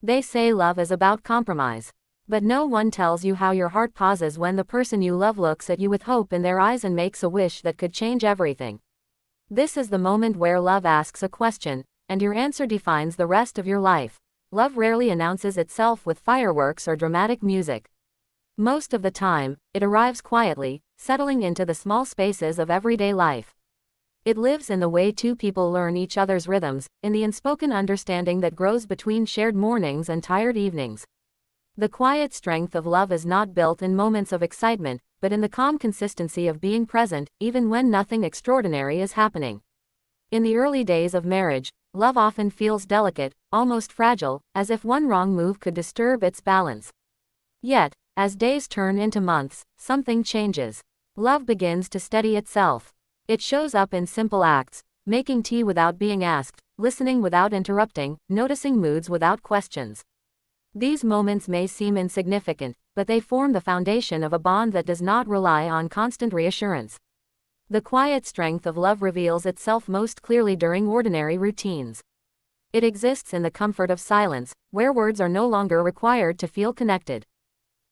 They say love is about compromise. But no one tells you how your heart pauses when the person you love looks at you with hope in their eyes and makes a wish that could change everything. This is the moment where love asks a question, and your answer defines the rest of your life. Love rarely announces itself with fireworks or dramatic music. Most of the time, it arrives quietly, settling into the small spaces of everyday life. It lives in the way two people learn each other's rhythms, in the unspoken understanding that grows between shared mornings and tired evenings. The quiet strength of love is not built in moments of excitement, but in the calm consistency of being present, even when nothing extraordinary is happening. In the early days of marriage, love often feels delicate, almost fragile, as if one wrong move could disturb its balance. Yet, as days turn into months, something changes. Love begins to steady itself. It shows up in simple acts, making tea without being asked, listening without interrupting, noticing moods without questions. These moments may seem insignificant, but they form the foundation of a bond that does not rely on constant reassurance. The quiet strength of love reveals itself most clearly during ordinary routines. It exists in the comfort of silence, where words are no longer required to feel connected.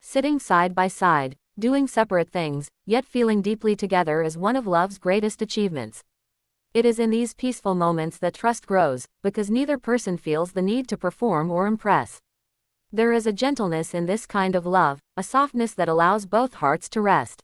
Sitting side by side, doing separate things, yet feeling deeply together is one of love's greatest achievements. It is in these peaceful moments that trust grows, because neither person feels the need to perform or impress. There is a gentleness in this kind of love, a softness that allows both hearts to rest.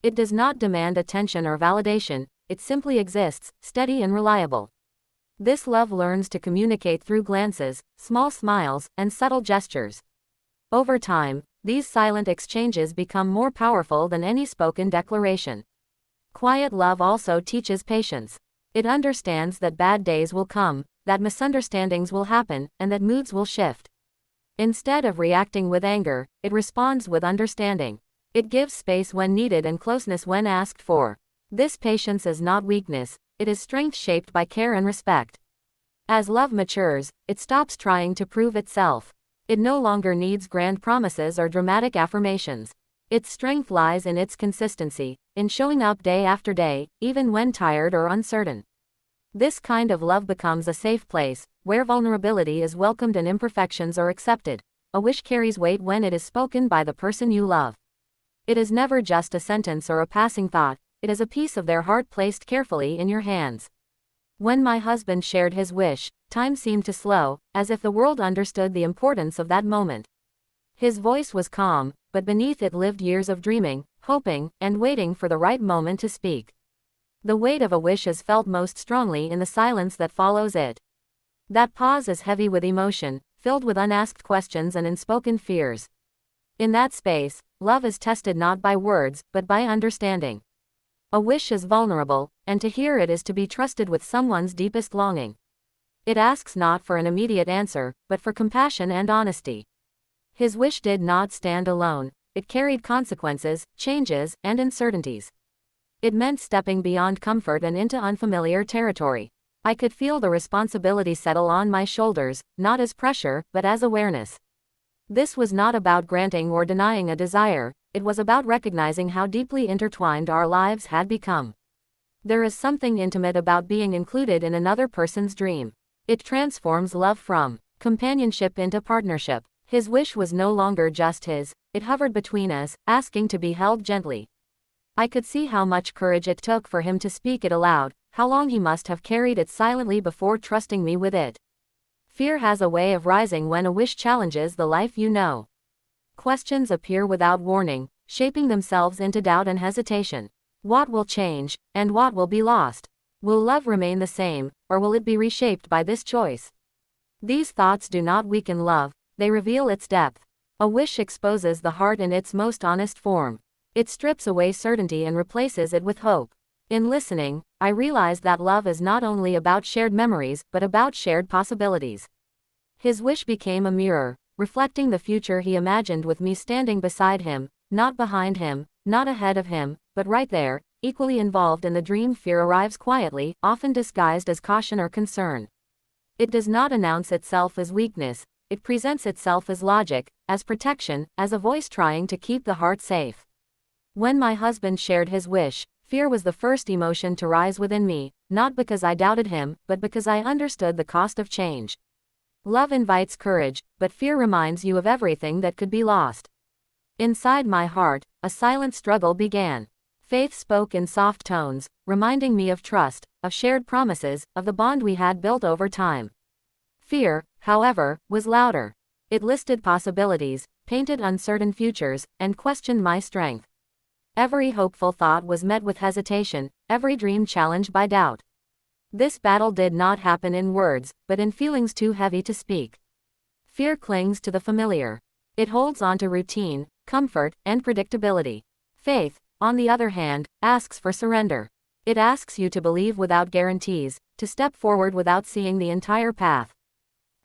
It does not demand attention or validation, it simply exists, steady and reliable. This love learns to communicate through glances, small smiles, and subtle gestures. Over time, these silent exchanges become more powerful than any spoken declaration. Quiet love also teaches patience. It understands that bad days will come, that misunderstandings will happen, and that moods will shift. Instead of reacting with anger, it responds with understanding. It gives space when needed and closeness when asked for. This patience is not weakness, it is strength shaped by care and respect. As love matures, it stops trying to prove itself. It no longer needs grand promises or dramatic affirmations. Its strength lies in its consistency, in showing up day after day, even when tired or uncertain. This kind of love becomes a safe place, where vulnerability is welcomed and imperfections are accepted. A wish carries weight when it is spoken by the person you love. It is never just a sentence or a passing thought, it is a piece of their heart placed carefully in your hands. When my husband shared his wish, time seemed to slow, as if the world understood the importance of that moment. His voice was calm, but beneath it lived years of dreaming, hoping, and waiting for the right moment to speak. The weight of a wish is felt most strongly in the silence that follows it. That pause is heavy with emotion, filled with unasked questions and unspoken fears. In that space, love is tested not by words, but by understanding. A wish is vulnerable, and to hear it is to be trusted with someone's deepest longing. It asks not for an immediate answer, but for compassion and honesty. His wish did not stand alone, it carried consequences, changes, and uncertainties. It meant stepping beyond comfort and into unfamiliar territory. I could feel the responsibility settle on my shoulders, not as pressure, but as awareness. This was not about granting or denying a desire, it was about recognizing how deeply intertwined our lives had become. There is something intimate about being included in another person's dream. It transforms love from companionship into partnership. His wish was no longer just his, it hovered between us, asking to be held gently. I could see how much courage it took for him to speak it aloud, how long he must have carried it silently before trusting me with it. Fear has a way of rising when a wish challenges the life you know. Questions appear without warning, shaping themselves into doubt and hesitation. What will change, and what will be lost? Will love remain the same, or will it be reshaped by this choice? These thoughts do not weaken love, they reveal its depth. A wish exposes the heart in its most honest form. It strips away certainty and replaces it with hope. In listening, I realized that love is not only about shared memories, but about shared possibilities. His wish became a mirror, reflecting the future he imagined with me standing beside him, not behind him, not ahead of him, but right there, equally involved in the dream. Fear arrives quietly, often disguised as caution or concern. It does not announce itself as weakness, it presents itself as logic, as protection, as a voice trying to keep the heart safe. When my husband shared his wish, fear was the first emotion to rise within me, not because I doubted him, but because I understood the cost of change. Love invites courage, but fear reminds you of everything that could be lost. Inside my heart, a silent struggle began. Faith spoke in soft tones, reminding me of trust, of shared promises, of the bond we had built over time. Fear, however, was louder. It listed possibilities, painted uncertain futures, and questioned my strength. Every hopeful thought was met with hesitation, every dream challenged by doubt. This battle did not happen in words, but in feelings too heavy to speak. Fear clings to the familiar. It holds on to routine, comfort, and predictability. Faith, on the other hand, asks for surrender. It asks you to believe without guarantees, to step forward without seeing the entire path.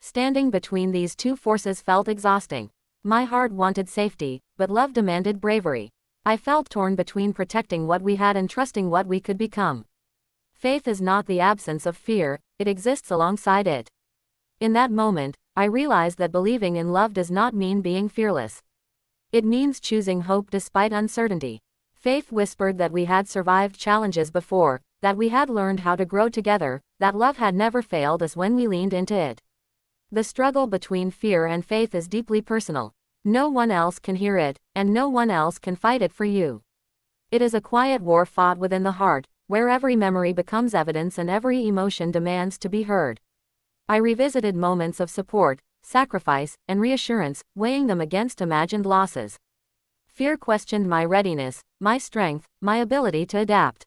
Standing between these two forces felt exhausting. My heart wanted safety, but love demanded bravery. I felt torn between protecting what we had and trusting what we could become. Faith is not the absence of fear, it exists alongside it. In that moment, I realized that believing in love does not mean being fearless. It means choosing hope despite uncertainty. Faith whispered that we had survived challenges before, that we had learned how to grow together, that love had never failed us when we leaned into it. The struggle between fear and faith is deeply personal. No one else can hear it, and no one else can fight it for you. It is a quiet war fought within the heart, where every memory becomes evidence and every emotion demands to be heard. I revisited moments of support, sacrifice, and reassurance, weighing them against imagined losses. Fear questioned my readiness, my strength, my ability to adapt.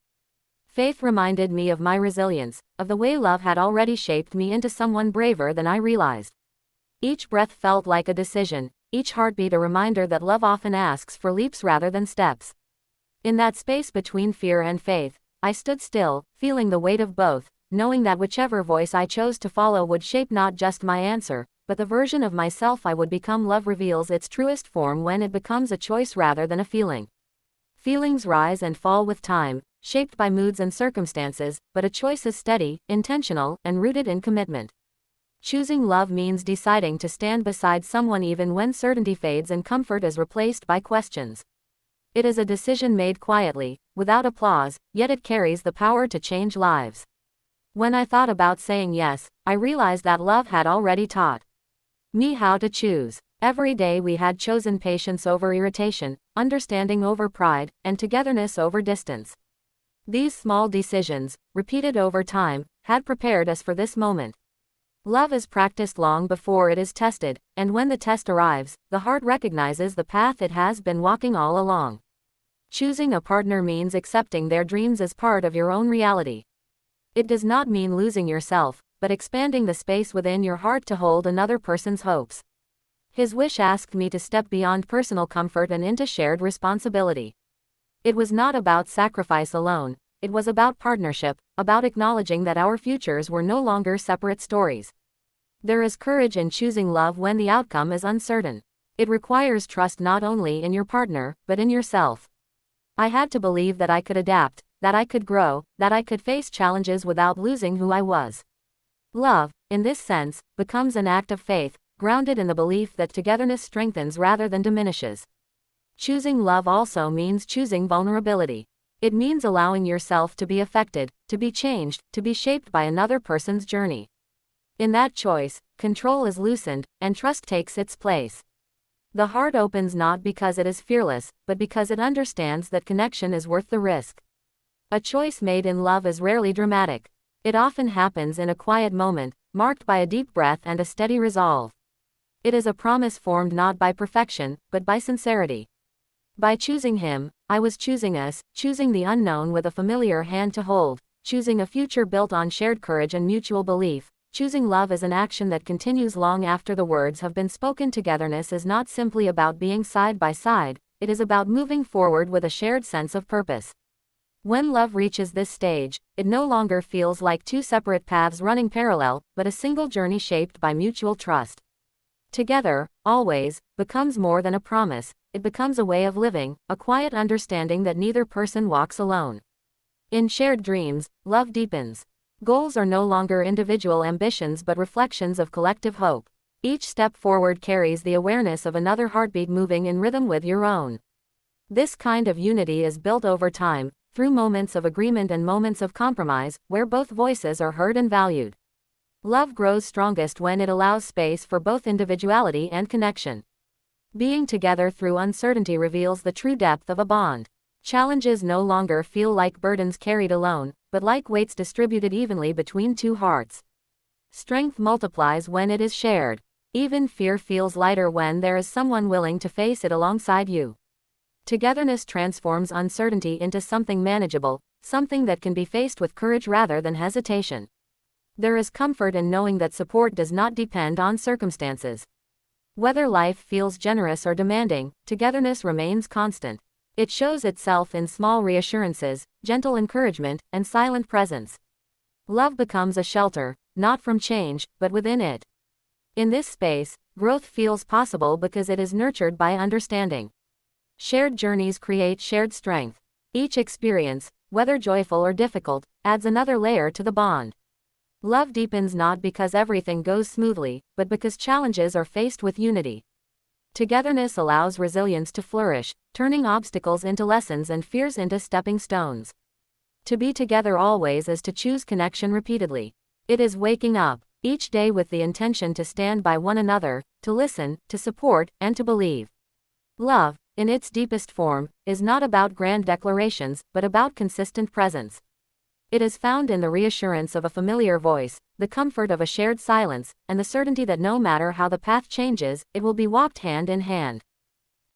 Faith reminded me of my resilience, of the way love had already shaped me into someone braver than I realized. Each breath felt like a decision, each heartbeat a reminder that love often asks for leaps rather than steps. In that space between fear and faith, I stood still, feeling the weight of both, knowing that whichever voice I chose to follow would shape not just my answer, but the version of myself I would become. Love reveals its truest form when it becomes a choice rather than a feeling. Feelings rise and fall with time, shaped by moods and circumstances, but a choice is steady, intentional, and rooted in commitment. Choosing love means deciding to stand beside someone even when certainty fades and comfort is replaced by questions. It is a decision made quietly, without applause, yet it carries the power to change lives. When I thought about saying yes, I realized that love had already taught me how to choose. Every day we had chosen patience over irritation, understanding over pride, and togetherness over distance. These small decisions, repeated over time, had prepared us for this moment. Love is practiced long before it is tested, and when the test arrives, the heart recognizes the path it has been walking all along. Choosing a partner means accepting their dreams as part of your own reality. It does not mean losing yourself, but expanding the space within your heart to hold another person's hopes. His wish asked me to step beyond personal comfort and into shared responsibility. It was not about sacrifice alone, it was about partnership, about acknowledging that our futures were no longer separate stories. There is courage in choosing love when the outcome is uncertain. It requires trust not only in your partner, but in yourself. I had to believe that I could adapt, that I could grow, that I could face challenges without losing who I was. Love, in this sense, becomes an act of faith, grounded in the belief that togetherness strengthens rather than diminishes. Choosing love also means choosing vulnerability. It means allowing yourself to be affected, to be changed, to be shaped by another person's journey. In that choice, control is loosened, and trust takes its place. The heart opens not because it is fearless, but because it understands that connection is worth the risk. A choice made in love is rarely dramatic. It often happens in a quiet moment, marked by a deep breath and a steady resolve. It is a promise formed not by perfection, but by sincerity. By choosing him, I was choosing us, choosing the unknown with a familiar hand to hold, choosing a future built on shared courage and mutual belief, choosing love as an action that continues long after the words have been spoken. Togetherness is not simply about being side by side, it is about moving forward with a shared sense of purpose. When love reaches this stage, it no longer feels like two separate paths running parallel, but a single journey shaped by mutual trust. Together, always, becomes more than a promise, it becomes a way of living, a quiet understanding that neither person walks alone. In shared dreams, love deepens. Goals are no longer individual ambitions but reflections of collective hope. Each step forward carries the awareness of another heartbeat moving in rhythm with your own. This kind of unity is built over time, through moments of agreement and moments of compromise, where both voices are heard and valued. Love grows strongest when it allows space for both individuality and connection. Being together through uncertainty reveals the true depth of a bond. Challenges no longer feel like burdens carried alone, but like weights distributed evenly between two hearts. Strength multiplies when it is shared. Even fear feels lighter when there is someone willing to face it alongside you. Togetherness transforms uncertainty into something manageable, something that can be faced with courage rather than hesitation. There is comfort in knowing that support does not depend on circumstances. Whether life feels generous or demanding, togetherness remains constant. It shows itself in small reassurances, gentle encouragement, and silent presence. Love becomes a shelter, not from change, but within it. In this space, growth feels possible because it is nurtured by understanding. Shared journeys create shared strength. Each experience, whether joyful or difficult, adds another layer to the bond. Love deepens not because everything goes smoothly, but because challenges are faced with unity. Togetherness allows resilience to flourish, turning obstacles into lessons and fears into stepping stones. To be together always is to choose connection repeatedly. It is waking up each day with the intention to stand by one another, to listen, to support, and to believe. Love, in its deepest form, is not about grand declarations, but about consistent presence. It is found in the reassurance of a familiar voice, the comfort of a shared silence, and the certainty that no matter how the path changes, it will be walked hand in hand.